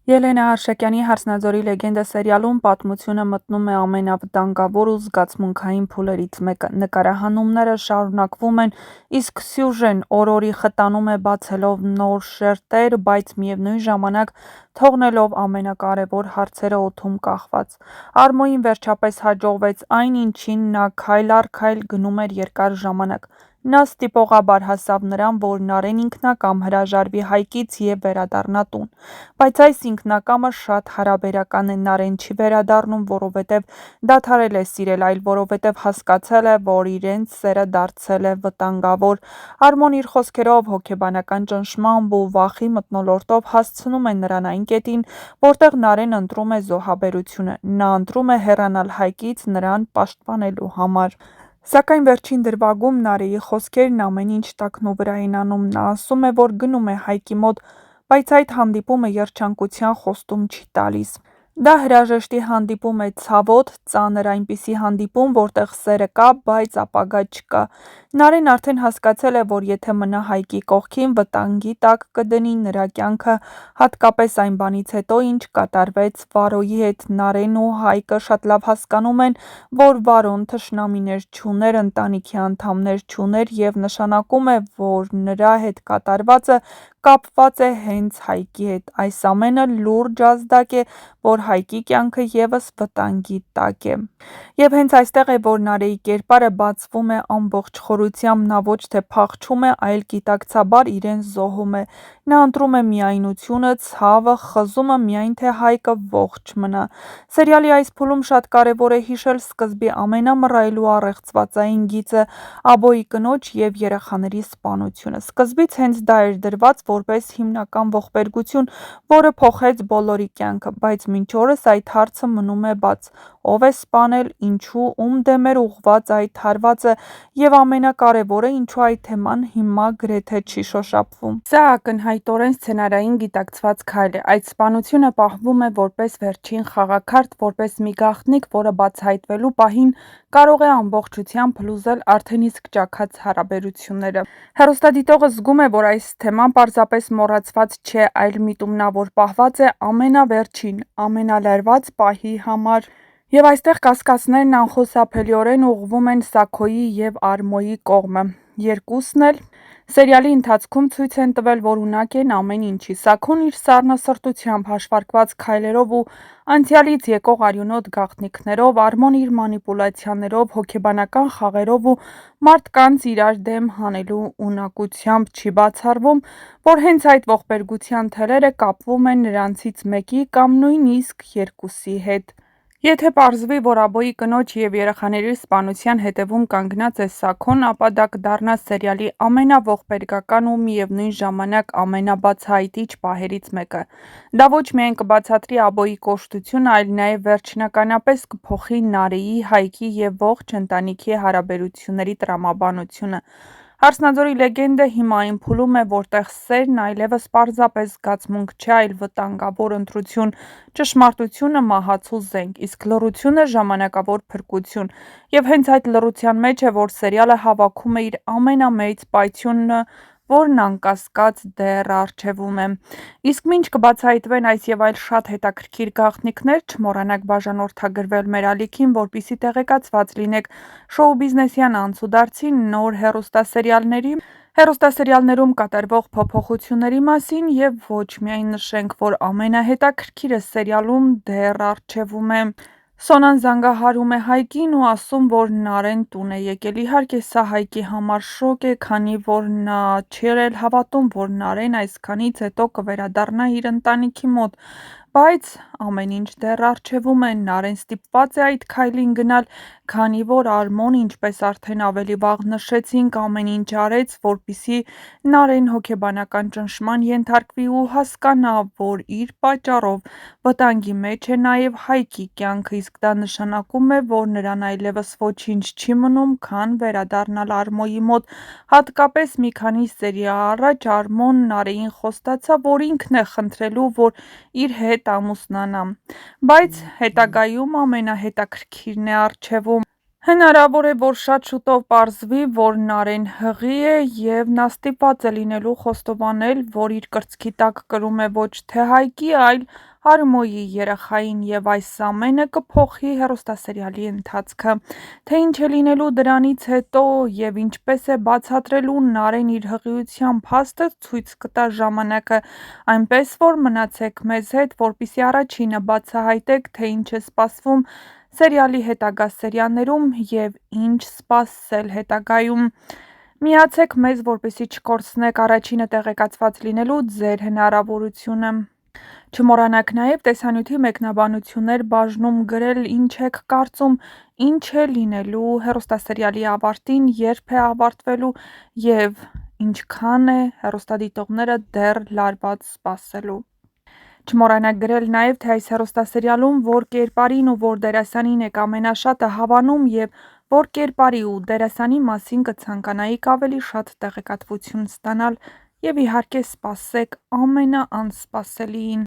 Ելենա Արշակյանի «Հարսնաձորի լեգենդը» սերիալում պատմությունը մտնում է ամենավտանգավոր ու զգացմունքային փուլերից մեկը։ Նկարահանումները շարունակվում են, իսկ սյուժեն օր-օրի խտանում է բացելով նոր շերտեր, բայց միևնույն ժամանակ թողնելով ամենակարևոր հարցերը օդում կախված։ Արմոյին վերջապես հաջողվեց այն, ինչին նա քայլ առ քայլ գնում էր երկար ժամանակ։ Նա ստիպողաբար հասավ նրան, որ Նարէն ինքնակամ հրաժարվի Հայկից և վերադառնա տուն։ Բայց այս ինքնակամը շատ հարաբերական է, Նարէն չի վերադառնում, որովհետև դադարել է սիրել, այլ որովհետև հասկացել է, որ իրենց սերը դարձել է վտանգավոր։ Արմոն իր խոսքերով, հոգեբանական ճնշմամբ ու վախի մթնոլորտով հասցնում է նրան այն կետին, որտեղ Նարէն ընտրում է զոհաբերությունը։ Նա ընտրում է հեռանալ Հայկից նրան պաշտպանելու համար։ Սակայն վերջին դրվագում Նարեի խոսքերն ամեն ինչ տակնուվրա են անում։ Նա ասում է, որ գնում է Հայկի մոտ, բայց այդ հանդիպումը երջանկության խոստում չի տալիս։ Դա հրաժեշտի հանդիպում է, ցավոտ, ծանր, այնպիսի հանդիպում, որտեղ սերը կա, բայց ապագա չկա։ Նարէն արդեն հասկացել է, որ եթե մնա Հայկի կողքին, վտանգի տակ կդնի նրա կյանքը, հատկապես այն բանից հետո, ինչ կատարվեց Վարոյի հետ։ Նարէն ու Հայկը շատ լավ հասկանում են, որ Վարոն թշնամիներ չուներ, ընտանիքի անդամներ չուներ և նշանակում է, որ նրա հետ կատարվածը կապված է հենց Հայկի հետ։ Այս ամենը լուրջ ազդակ է, որ Հայկի կյանքը ևս վտանգի տակ է։ Եվ հենց այստեղ է, որ Նարեի կերպարը բացվում է ամբողջ խորությամբ, նա ոչ թե փախչում է, այլ գիտակցաբար իրեն զոհում է։ Նա ընտրում է միայնությունը, ցավը, խզումը, միայն թե Հայկը ողջ մնա։ Սերիալի այս փուլում շատ կարևոր է հիշել սկզբի ամենամռայլ ու առեղծվածային գիծը՝ Աբոյի կնոջ և երեխաների սպանությունը։ Սկզբից հենց դա էր դրված որպես հիմնական ողբերգություն, որը փոխեց բոլորի կյանքը, բայց մինչ օրս այդ հարցը մնում է բաց։ Ով է սպանել, ինչու, ում դեմ էր ուղղված այդ հարվածը, և ամենակարևորը, ինչու այդ թեման հիմա գրեթե չի շոշափվում։ Սա ակնհայտորեն սցենարային գիտակցված քայլ է։ Այդ սպանությունը պահվում է որպես վերջին խաղաքարդ, որպես մի գաղտնիք, որը բացահայտվելու պահին կարող է ամբողջությամբ փլուզել արդեն իսկ ճաքած հարաբերությունները։ Հեռուստադիտողը զգում է, որ այս թեման պարզապես մոռացված չէ, այլ միտումնավոր պահված է ամենավերջին, ամենալարված պահի համար։ Եվ այստեղ կասկածներն անխուսափելիորեն ուղղվում են Սաքոյի և Արմոյի կողմը։ Երկուսն էլ սերիալի ընթացքում ցույց են տվել, որ ունակ են ամեն ինչի։ Սաքոն իր սառնասրտությամբ, հաշվարկված քայլերով ու անցյալից եկող արյունոտ գաղտնիքներով, Արմոն իր մանիպուլյացիաներով, հոգեբանական խաղերով ու մարդկանց իրար դեմ հանելու ունակությամբ չի բացառվում, որ հենց այդ ողբերգության թելերը կապվում են նրանցից մեկի կամ նույնիսկ երկուսի հետ։ Եթե պարզվի, որ Աբոյի կնոջ և երեխաների սպանության հետևում կանգնած է Սաքոն, ապա դա կդառնա սերիալի ամենաողբերգական ու միևնույն ժամանակ ամենաբացահայտիչ պահերից մեկը։ Դա ոչ միայն կբացատրի Աբոյի կոշտությունը, այլ նաև վերջնականապես կփոխի Նարեի, Հայկի և ողջ ընտանիքի հարաբերությունների տրամաբանությունը։ «Հարսնաձորի լեգենդը» հիմա այն փուլում է, որտեղ սերն այլևս պարզապես զգացմունք չէ, այլ վտանգավոր ընտրություն, ճշմարտությունը մահացու զենք, իսկ լռությունը ժամանակավոր փրկություն։ Եվ հենց այդ լռության մեջ է, որ սերիալը հավաքում է իր ամենամեծ պայթյունը, որն անկասկած դեռ առջևում է։ Իսկ մինչ կբացահայտվեն այս և այլ շատ հետաքրքիր գաղտնիքներ, չմոռանաք բաժանորդագրվել մեր ալիքին, որպեսզի տեղեկացված լինեք շոու-բիզնեսյան անցուդարձի, նոր հեռուստասերիալներում կատարվող փոփոխությունների մասին և ոչ միայն նշենք, որ ամենահետաքրքիրը սերիալում դեռ առջևում է։ Սոնան զանգահարում է Հայկին ու ասում, որ Նարէն տուն է եկել։ Իհարկե, սա Հայկի համար շոկ է, քանի որ նա չէր էլ հավատում, որ Նարէն այսքանից հետո կվերադառնա իր ընտանիքի մոտ։ Բայց ամեն ինչ դեռ առջևում է։ Նարէն ստիպված է այդ քայլին գնալ, քանի որ Արմոն, ինչպես արդեն ավելի վաղ նշեցինք, ամեն ինչ արեց, որպեսզի Նարէն հոգեբանական ճնշման ենթարկվի ու հասկանա, որ իր պատճառով վտանգի մեջ է նաև Հայկի կյանքը, իսկ դա նշանակում է, որ նրան այլևս ոչինչ չի մնում, քան վերադառնալ Արմոյի մոտ։ Հատկապես մի քանի սերի առաջ Արմոն Նարեին խոստացավ, որ ինքն է խնդրելու, որ իր հետ ամուսնանա։ Բայց հետագայում ամենահետաքրքիրն է առջևում։ Հնարավոր է, որ շատ շուտով պարզվի, որ Նարէն հղի է, և նա ստիպված է լինելու խոստովանել, որ իր կրծքի տակ կրում է ոչ թե Հայկի, այլ Արմոյի երեխային եւ այս ամենը կփոխի հեռուստասերիալի ընթացքը։ Թե ինչ է լինելու դրանից հետո եւ ինչպես է բացատրելու Նարեն իր հղիության փաստը, ցույց կտա ժամանակը, այնպես որ մնացեք մեզ հետ, որպեսզի առաջինը բացահայտեք, թե ինչ է սպասվում սերիալի հետագա սերիաներում եւ ինչ սպասել հետագայում։ Միացեք մեզ, որպեսզի չկորցնեք առաջինը տեղեկացված լինելու ձեր հնարավորությունը։ Չմոռանաք նաև տեսանյութի մեկնաբանություններ բաժնում գրել ինչ եք կարծում, ինչ է լինելու հեռուստասերիալի ավարտին, երբ է ավարտվելու եւ ինչքան է հեռուստադիտողները դեռ լարված սպասելու։ Չմոռանաք գրել նաև, թե այս հեռուստասերիալում որ կերպարին ու որ դերասանին եք ամենաշատը հավանում եւ որ կերպարի ու դերասանի մասին կցանկանայիք ավելի շատ տեղեկատվություն ստանալ եւ իհարկե սպասեք ամենաանսպասելիին։